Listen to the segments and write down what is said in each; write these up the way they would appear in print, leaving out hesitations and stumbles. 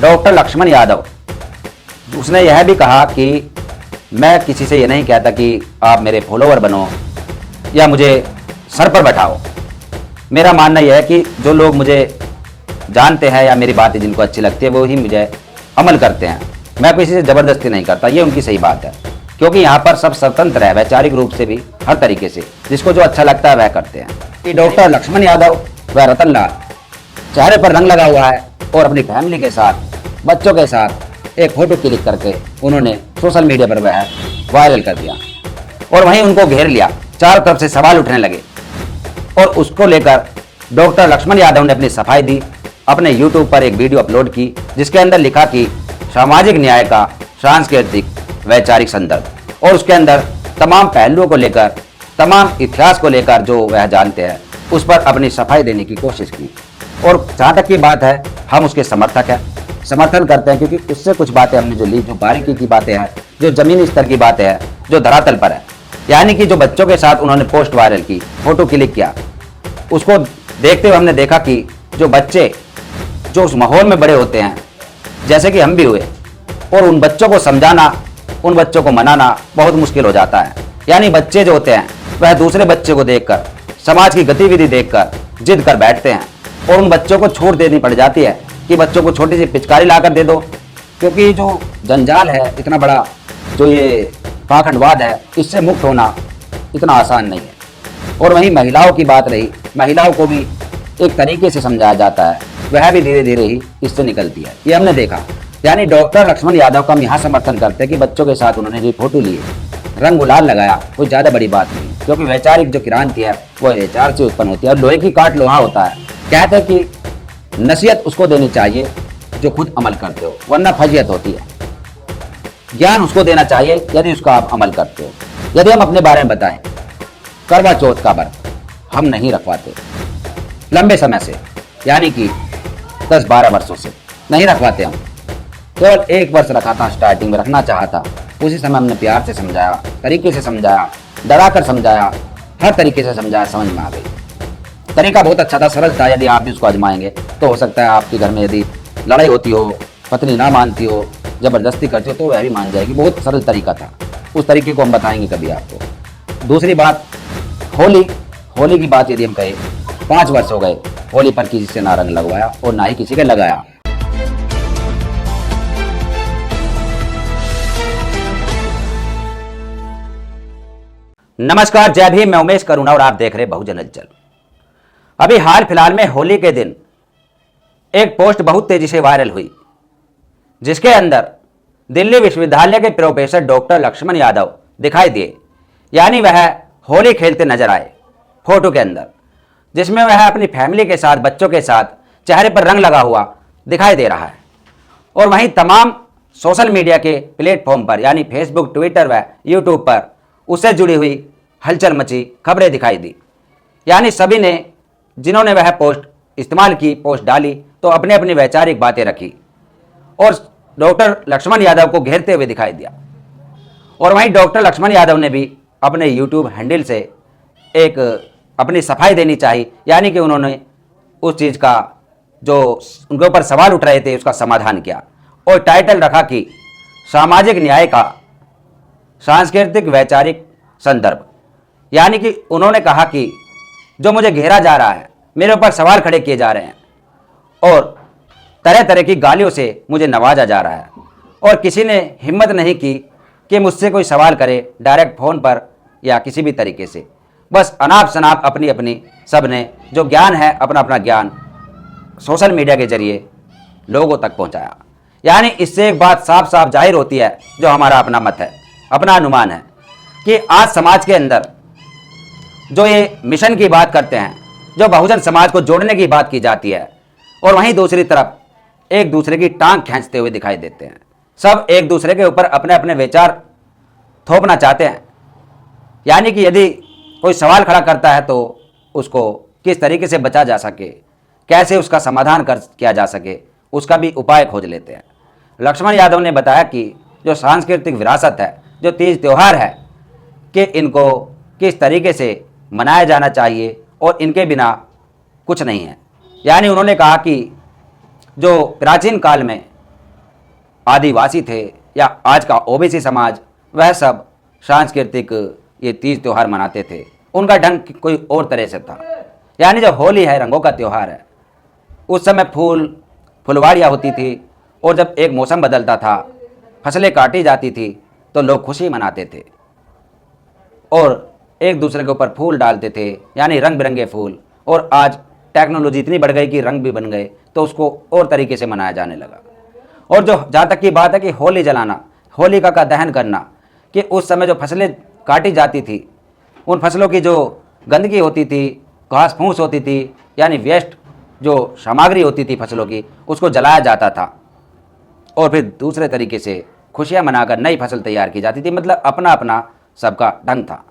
Doctor Lakshman Yadav, उसने यह भी कहा कि मैं किसी से ये नहीं कहता कि आप मेरे फॉलोअर बनो या मुझे सर पर बैठाओ। मेरा मानना यह है कि जो लोग मुझे जानते हैं या मेरी बातें जिनको अच्छी लगती है वो ही मुझे अमल करते हैं। मैं किसी से ज़बरदस्ती नहीं करता, ये उनकी सही बात है, क्योंकि यहाँ पर सब स्वतंत्र है, वैचारिक रूप से भी हर तरीके से जिसको जो अच्छा लगता है वह करते हैं। कि डॉक्टर लक्ष्मण यादव व रतन लाल चेहरे पर रंग लगा हुआ है और अपनी फैमिली के साथ, बच्चों के साथ एक फोटो क्लिक करके उन्होंने सोशल मीडिया पर वह वायरल कर दिया और वहीं उनको घेर लिया। चारों तरफ से सवाल उठने लगे और उसको लेकर डॉक्टर लक्ष्मण यादव ने अपनी सफाई दी, अपने यूट्यूब पर एक वीडियो अपलोड की जिसके अंदर लिखा कि सामाजिक न्याय का सांस्कृतिक वैचारिक संदर्भ, और उसके अंदर तमाम पहलुओं को लेकर, तमाम इतिहास को लेकर जो वह जानते हैं उस पर अपनी सफाई देने की कोशिश की। और जहाँ तक की बात है, हम उसके समर्थक हैं, समर्थन करते हैं, क्योंकि उससे कुछ बातें हमने जो ली, जो बारीकी की बातें हैं, जो जमीनी स्तर की बातें हैं, जो धरातल पर है, यानी कि जो बच्चों के साथ उन्होंने पोस्ट वायरल की, फोटो क्लिक किया, उसको देखते हुए हमने देखा कि जो बच्चे जो उस माहौल में बड़े होते हैं, जैसे कि हम भी हुए, और उन बच्चों को समझाना, उन बच्चों को मनाना बहुत मुश्किल हो जाता है। यानी बच्चे जो होते हैं वह दूसरे बच्चे को देखकर, समाज की गतिविधि देखकर जिद कर बैठते हैं और उन बच्चों को छूट देनी पड़ जाती है कि बच्चों को छोटी सी पिचकारी लाकर दे दो, क्योंकि जो जंजाल है इतना बड़ा, जो ये पाखंडवाद है, इससे मुक्त होना इतना आसान नहीं है। और वहीं महिलाओं की बात रही, महिलाओं को भी एक तरीके से समझाया जाता है, वह भी धीरे धीरे ही इससे निकलती है, ये हमने देखा। यानी डॉक्टर लक्ष्मण यादव का हम यहाँ समर्थन करते हैं कि बच्चों के साथ उन्होंने जो फोटो लिए, रंग गुलाल लगाया, कोई ज़्यादा बड़ी बात नहीं, क्योंकि वैचारिक जो क्रांति है वो विचार से उत्पन्न होती है और लोहे की काट लोहा होता है। कहते हैं कि नसीहत उसको देनी चाहिए जो खुद अमल करते हो, वरना फजीयत होती है। ज्ञान उसको देना चाहिए यदि उसका आप अमल करते हो। यदि हम अपने बारे में बताएं, करवा चौथ का व्रत हम नहीं रखवाते लंबे समय से, यानी कि 10-12 वर्षों से नहीं रखवाते हम, केवल 1 वर्ष रखा था, स्टार्टिंग में रखना चाहा था, उसी समय हमने प्यार से समझाया, तरीके से समझाया, डरा कर समझाया, हर तरीके से समझाया, समझ में आ गई। तरीका बहुत अच्छा था, सरल था। यदि आप भी उसको आजमाएंगे तो हो सकता है आपके घर में यदि लड़ाई होती हो, पत्नी ना मानती हो, ज़बरदस्ती करती हो, तो वह भी मान जाएगी। बहुत सरल तरीका था, उस तरीके को हम बताएंगे कभी आपको। दूसरी बात, होली की बात यदि हम कहें, 5 वर्ष हो गए होली पर किसी से ना रंग लगवाया और ना ही किसी के लगाया। नमस्कार, जय भीम, मैं उमेश करुणा और आप देख रहे बहुजन हलचल। अभी हाल फिलहाल में होली के दिन एक पोस्ट बहुत तेजी से वायरल हुई, जिसके अंदर दिल्ली विश्वविद्यालय के प्रोफेसर डॉक्टर लक्ष्मण यादव दिखाई दिए। यानी वह होली खेलते नजर आए फोटो के अंदर, जिसमें वह अपनी फैमिली के साथ, बच्चों के साथ, चेहरे पर रंग लगा हुआ दिखाई दे रहा है। और वहीं तमाम सोशल मीडिया के प्लेटफॉर्म पर, यानी फेसबुक, ट्विटर व यूट्यूब पर उससे जुड़ी हुई हलचल मची खबरें दिखाई दी। यानी सभी ने, जिन्होंने वह पोस्ट इस्तेमाल की, पोस्ट डाली, तो अपने अपनी वैचारिक बातें रखी और डॉक्टर लक्ष्मण यादव को घेरते हुए दिखाई दिया। और वहीं डॉक्टर लक्ष्मण यादव ने भी अपने यूट्यूब हैंडल से एक अपनी सफाई देनी चाहिए, यानी कि उन्होंने उस चीज़ का जो उनके ऊपर सवाल उठ रहे थे उसका समाधान किया और टाइटल रखा कि सामाजिक न्याय का सांस्कृतिक वैचारिक संदर्भ। यानी कि उन्होंने कहा कि जो मुझे घेरा जा रहा है, मेरे ऊपर सवाल खड़े किए जा रहे हैं और तरह तरह की गालियों से मुझे नवाजा जा रहा है, और किसी ने हिम्मत नहीं की कि मुझसे कोई सवाल करे डायरेक्ट फ़ोन पर या किसी भी तरीके से। बस अनाप शनाप अपनी अपनी सब ने जो ज्ञान है, अपना अपना ज्ञान सोशल मीडिया के जरिए लोगों तक पहुंचाया। यानी इससे एक बात साफ साफ जाहिर होती है, जो हमारा अपना मत है, अपना अनुमान है, कि आज समाज के अंदर जो ये मिशन की बात करते हैं, जो बहुजन समाज को जोड़ने की बात की जाती है, और वहीं दूसरी तरफ एक दूसरे की टांग खींचते हुए दिखाई देते हैं। सब एक दूसरे के ऊपर अपने अपने विचार थोपना चाहते हैं। यानी कि यदि कोई सवाल खड़ा करता है तो उसको किस तरीके से बचा जा सके, कैसे उसका समाधान किया जा सके, उसका भी उपाय खोज लेते हैं। लक्ष्मण यादव ने बताया कि जो सांस्कृतिक विरासत है, जो तीज त्यौहार है, कि इनको किस तरीके से मनाया जाना चाहिए और इनके बिना कुछ नहीं है। यानी उन्होंने कहा कि जो प्राचीन काल में आदिवासी थे या आज का ओबीसी समाज, वह सब सांस्कृतिक ये तीज त्यौहार मनाते थे। उनका ढंग कोई और तरह से था। यानी जब होली है, रंगों का त्यौहार है, उस समय फुलवाड़ियाँ होती थी और जब एक मौसम बदलता था, फसलें काटी जाती थी तो लोग खुशी मनाते थे और एक दूसरे के ऊपर फूल डालते थे, यानी रंग बिरंगे फूल। और आज टेक्नोलॉजी इतनी बढ़ गई कि रंग भी बन गए तो उसको और तरीके से मनाया जाने लगा। और जो जहाँ तक की बात है कि होली जलाना, होलिका का दहन करना, कि उस समय जो फसलें काटी जाती थी, उन फसलों की जो गंदगी होती थी, घास फूस होती थी, यानी वेस्ट जो सामग्री होती थी फसलों की, उसको जलाया जाता था और फिर दूसरे तरीके से खुशियाँ मनाकर नई फसल तैयार की जाती थी। मतलब अपना अपना सबका ढंग था।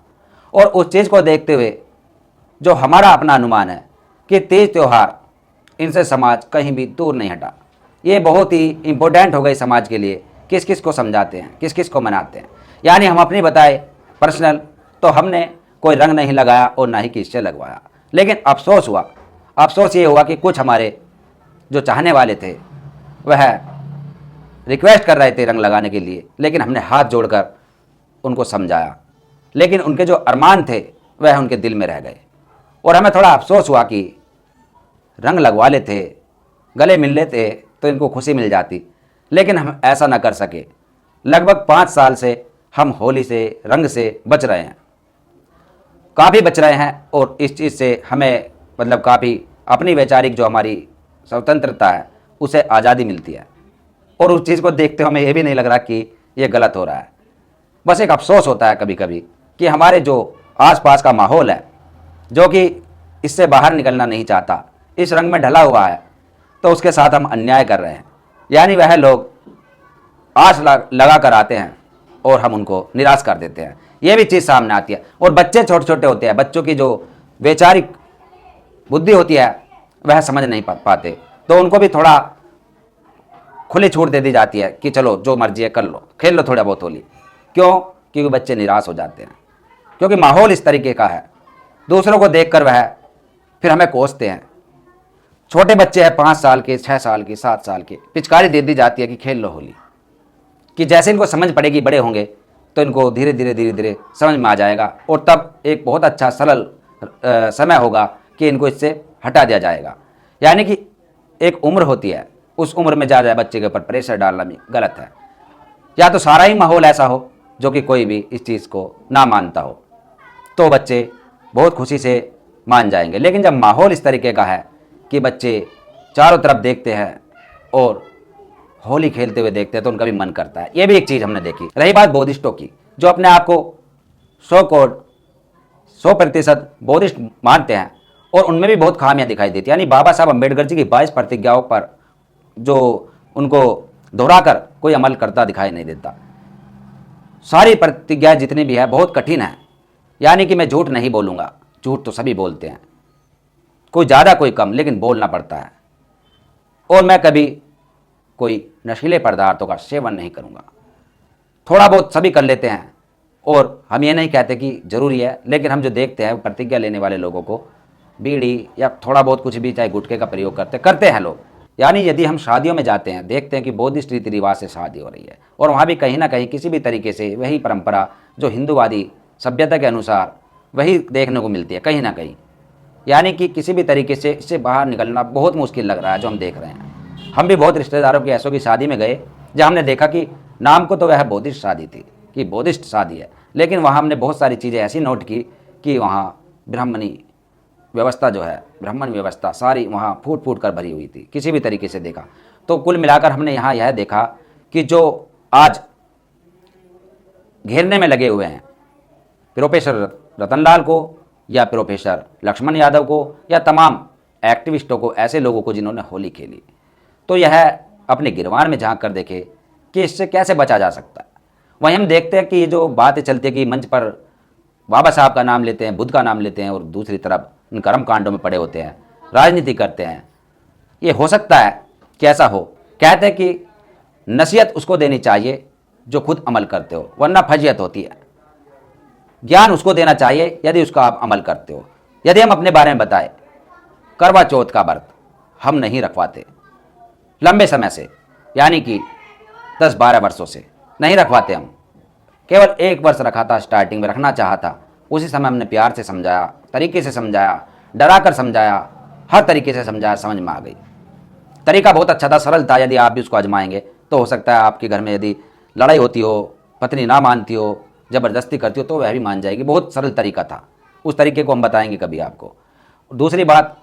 और उस चीज़ को देखते हुए जो हमारा अपना अनुमान है कि तीज त्यौहार, इनसे समाज कहीं भी दूर नहीं हटा। ये बहुत ही इम्पोर्टेंट हो गई समाज के लिए, किस किस को समझाते हैं, किस किस को मनाते हैं। यानी हम अपनी बताए पर्सनल, तो हमने कोई रंग नहीं लगाया और ना ही किसी से लगवाया। लेकिन अफसोस ये हुआ कि कुछ हमारे जो चाहने वाले थे वह रिक्वेस्ट कर रहे थे रंग लगाने के लिए, लेकिन हमने हाथ जोड़कर उनको समझाया। लेकिन उनके जो अरमान थे वह उनके दिल में रह गए और हमें थोड़ा अफसोस हुआ कि रंग लगवा लेते, गले मिल लेते तो इनको खुशी मिल जाती, लेकिन हम ऐसा ना कर सके। लगभग 5 साल से हम होली से, रंग से बच रहे हैं, काफ़ी बच रहे हैं। और इस चीज़ से हमें मतलब काफ़ी अपनी वैचारिक जो हमारी स्वतंत्रता है उसे आज़ादी मिलती है। और उस चीज़ को देखते हमें ये भी नहीं लग रहा कि ये गलत हो रहा है। बस एक अफसोस होता है कभी कभी कि हमारे जो आसपास का माहौल है, जो कि इससे बाहर निकलना नहीं चाहता, इस रंग में ढला हुआ है, तो उसके साथ हम अन्याय कर रहे हैं। यानी वह लोग आस लगा कर आते हैं और हम उनको निराश कर देते हैं। ये भी चीज़ सामने आती है। और बच्चे छोटे छोटे होते हैं, बच्चों की जो वैचारिक बुद्धि होती है वह समझ नहीं पाते, तो उनको भी थोड़ा खुली छूट दे दी जाती है कि चलो जो मर्जी है कर लो, खेल लो थोड़ा बहुत होली। क्यों? क्योंकि बच्चे निराश हो जाते हैं, क्योंकि माहौल इस तरीके का है। दूसरों को देखकर वह फिर हमें कोसते हैं। छोटे बच्चे हैं, 5 साल के, 6 साल के, 7 साल के, पिचकारी दे दी जाती है कि खेल लो होली, कि जैसे इनको समझ पड़ेगी, बड़े होंगे तो इनको धीरे धीरे समझ में आ जाएगा और तब एक बहुत अच्छा सरल समय होगा कि इनको इससे हटा दिया जाएगा। यानी कि एक उम्र होती है, उस उम्र में ज़्यादा बच्चे के ऊपर प्रेशर डालना भी गलत है। या तो सारा ही माहौल ऐसा हो जो कि कोई भी इस चीज़ को ना मानता हो, तो बच्चे बहुत खुशी से मान जाएंगे। लेकिन जब माहौल इस तरीके का है कि बच्चे चारों तरफ देखते हैं और होली खेलते हुए देखते हैं, तो उनका भी मन करता है। ये भी एक चीज़ हमने देखी। रही बात बौद्धिस्टों की, जो अपने आप को 100% बौद्धिस्ट मानते हैं और उनमें भी बहुत खामियां दिखाई देती है। यानी बाबा साहब अम्बेडकर जी की 22 प्रतिज्ञाओं पर जो उनको दोहराकर कोई अमल करता दिखाई नहीं देता। सारी प्रतिज्ञाएं जितनी भी है बहुत कठिन है। यानी कि मैं झूठ नहीं बोलूँगा, झूठ तो सभी बोलते हैं, कोई ज़्यादा कोई कम, लेकिन बोलना पड़ता है। और मैं कभी कोई नशीले पदार्थों का सेवन नहीं करूँगा। थोड़ा बहुत सभी कर लेते हैं और हम ये नहीं कहते कि ज़रूरी है, लेकिन हम जो देखते हैं प्रतिज्ञा लेने वाले लोगों को बीड़ी या थोड़ा बहुत कुछ भी, चाहे गुटखे का प्रयोग करते हैं लोग। यानी यदि हम शादियों में जाते हैं, देखते हैं कि बौद्धिस्ट रीति रिवाज से शादी हो रही है और वहाँ भी कहीं ना कहीं किसी भी तरीके से वही परंपरा जो हिंदूवादी सभ्यता के अनुसार वही देखने को मिलती है कहीं ना कहीं। यानी कि किसी भी तरीके से इससे बाहर निकलना बहुत मुश्किल लग रहा है जो हम देख रहे हैं। हम भी बहुत रिश्तेदारों की ऐसों की शादी में गए जहाँ हमने देखा कि नाम को तो वह बौद्धिस्ट शादी थी कि बौद्धिस्ट शादी है, लेकिन वहाँ हमने बहुत सारी चीज़ें ऐसी नोट की कि वहाँ ब्राह्मणी व्यवस्था जो है, ब्राह्मण व्यवस्था सारी वहाँ फूट फूट कर भरी हुई थी किसी भी तरीके से देखा। तो कुल मिलाकर हमने यहाँ यह देखा कि जो आज घेरने में लगे हुए हैं प्रोफेसर रतनलाल को या प्रोफेसर लक्ष्मण यादव को या तमाम एक्टिविस्टों को, ऐसे लोगों को जिन्होंने होली खेली, तो यह अपने गिरवान में झांक कर देखे कि इससे कैसे बचा जा सकता है। वहीं हम देखते हैं कि ये जो बातें चलती है कि मंच पर बाबा साहब का नाम लेते हैं, बुद्ध का नाम लेते हैं और दूसरी तरफ इन कर्म कांडों में पड़े होते हैं, राजनीति करते हैं। ये हो सकता है कि ऐसा हो। कहते हैं कि नसीहत उसको देनी चाहिए जो खुद अमल करते हो, वरना फजियत होती है। ज्ञान उसको देना चाहिए यदि उसका आप अमल करते हो। यदि हम अपने बारे में बताएं, करवा चौथ का व्रत हम नहीं रखवाते लंबे समय से, यानी कि 10-12 वर्षों से नहीं रखवाते हम। केवल 1 वर्ष रखा था, स्टार्टिंग में रखना चाहा था। उसी समय हमने प्यार से समझाया, तरीके से समझाया, डरा कर समझाया, हर तरीके से समझाया, समझ में आ गई। तरीका बहुत अच्छा था, सरल था। यदि आप भी उसको आजमाएंगे तो हो सकता है आपके घर में यदि लड़ाई होती हो, पत्नी ना मानती हो, ज़बरदस्ती करती हो, तो वह भी मान जाएगी। बहुत सरल तरीका था। उस तरीके को हम बताएंगे कभी आपको। दूसरी बात,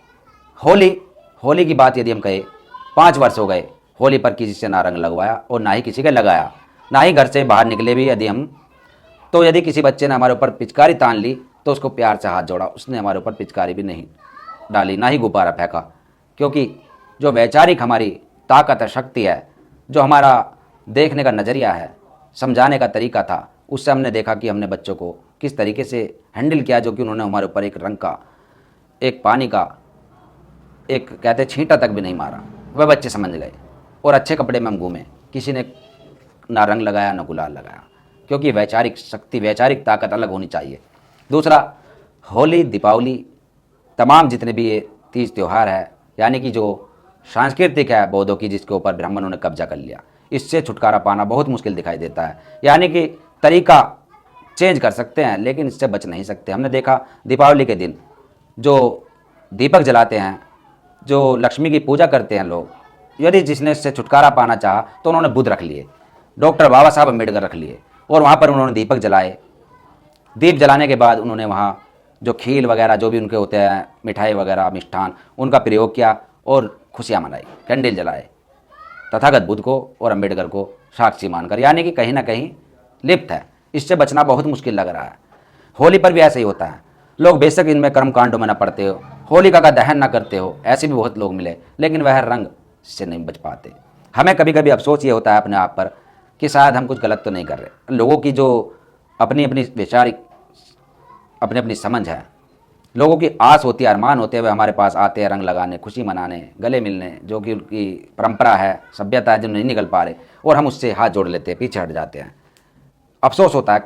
होली की बात यदि हम कहें, 5 वर्ष हो गए होली पर किसी से ना रंग लगवाया और ना ही किसी के लगाया, ना ही घर से बाहर निकले भी यदि हम, तो यदि किसी बच्चे ने हमारे ऊपर पिचकारी तान ली तो उसको प्यार से हाथ जोड़ा, उसने हमारे ऊपर पिचकारी भी नहीं डाली, ना ही गुब्बारा फेंका। क्योंकि जो वैचारिक हमारी ताकत है, शक्ति है, जो हमारा देखने का नज़रिया है, समझाने का तरीका था, उससे हमने देखा कि हमने बच्चों को किस तरीके से हैंडल किया, जो कि उन्होंने हमारे ऊपर एक रंग का, एक पानी का, एक कहते छींटा तक भी नहीं मारा। वह बच्चे समझ गए और अच्छे कपड़े में हम घूमे, किसी ने ना रंग लगाया ना गुलाल लगाया। क्योंकि वैचारिक शक्ति, वैचारिक ताकत अलग होनी चाहिए। दूसरा, होली, दीपावली, तमाम जितने भी ये तीज त्यौहार है, यानी कि जो सांस्कृतिक है बौद्धों की, जिसके ऊपर ब्राह्मणों ने कब्जा कर लिया, इससे छुटकारा पाना बहुत मुश्किल दिखाई देता है। यानी कि तरीका चेंज कर सकते हैं लेकिन इससे बच नहीं सकते। हमने देखा दीपावली के दिन जो दीपक जलाते हैं, जो लक्ष्मी की पूजा करते हैं लोग, यदि जिसने इससे छुटकारा पाना चाहा तो उन्होंने बुद्ध रख लिए, डॉक्टर बाबा साहब अम्बेडकर रख लिए और वहाँ पर उन्होंने दीपक जलाए। दीप जलाने के बाद उन्होंने वहाँ जो खील वगैरह जो भी उनके होते हैं, मिठाई वगैरह, मिष्ठान, उनका प्रयोग किया और खुशियाँ मनाई, कैंडल जलाए, तथागत बुद्ध को और अम्बेडकर को साक्षी मानकर। यानी कि कहीं ना कहीं लिप्त है, इससे बचना बहुत मुश्किल लग रहा है। होली पर भी ऐसे ही होता है। लोग बेशक इनमें कर्म कांडों में न पड़ते हो, होलिका का दहन न करते हो, ऐसे भी बहुत लोग मिले, लेकिन वह रंग से नहीं बच पाते। हमें कभी कभी अफसोस ये होता है अपने आप पर कि शायद हम कुछ गलत तो नहीं कर रहे। लोगों की जो अपनी अपनी वैचारिक, अपनी अपनी समझ है, लोगों की आस होती है, अरमान होते हैं, वे हमारे पास आते हैं रंग लगाने, खुशी मनाने, गले मिलने, जो कि उनकी परंपरा है, सभ्यता है, जो नहीं निकल पा रहे, और हम उससे हाथ जोड़ लेते हैं, पीछे हट जाते हैं। अफसोस होता है,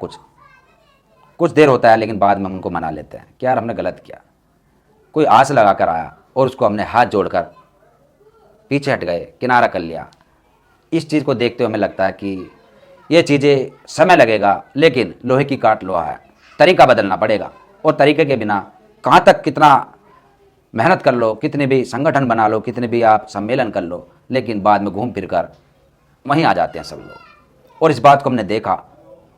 कुछ देर होता है, लेकिन बाद में हम उनको मना लेते हैं कि यार हमने गलत किया। कोई आस लगा कर आया और उसको हमने हाथ जोड़कर पीछे हट गए, किनारा कर लिया। इस चीज़ को देखते हुए हमें लगता है कि ये चीज़ें समय लगेगा, लेकिन लोहे की काट लोहा है, तरीका बदलना पड़ेगा। और तरीके के बिना कहाँ तक कितना मेहनत कर लो, कितने भी संगठन बना लो, कितने भी आप सम्मेलन कर लो, लेकिन बाद में घूम फिर कर वहीं आ जाते हैं सब लोग। और इस बात को हमने देखा,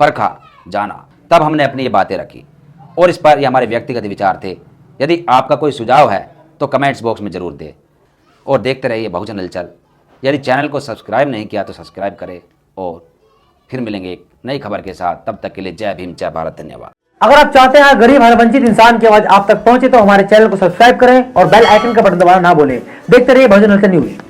परखा, जाना, तब हमने अपनी ये बातें रखी। और इस पर ये हमारे व्यक्तिगत विचार थे। यदि आपका कोई सुझाव है तो कमेंट्स बॉक्स में ज़रूर दें और देखते रहिए बहुजन हलचल। यदि चैनल को सब्सक्राइब नहीं किया तो सब्सक्राइब करें और फिर मिलेंगे एक नई खबर के साथ। तब तक के लिए जय भीम, जय भारत, धन्यवाद। अगर आप चाहते हैं गरीब हर वंचित इंसान की आवाज आप तक पहुंचे तो हमारे चैनल को सब्सक्राइब करें और बेल आइकन का बटन दबाना ना भूलें। देखते रहिए बहुजन हलचल न्यूज।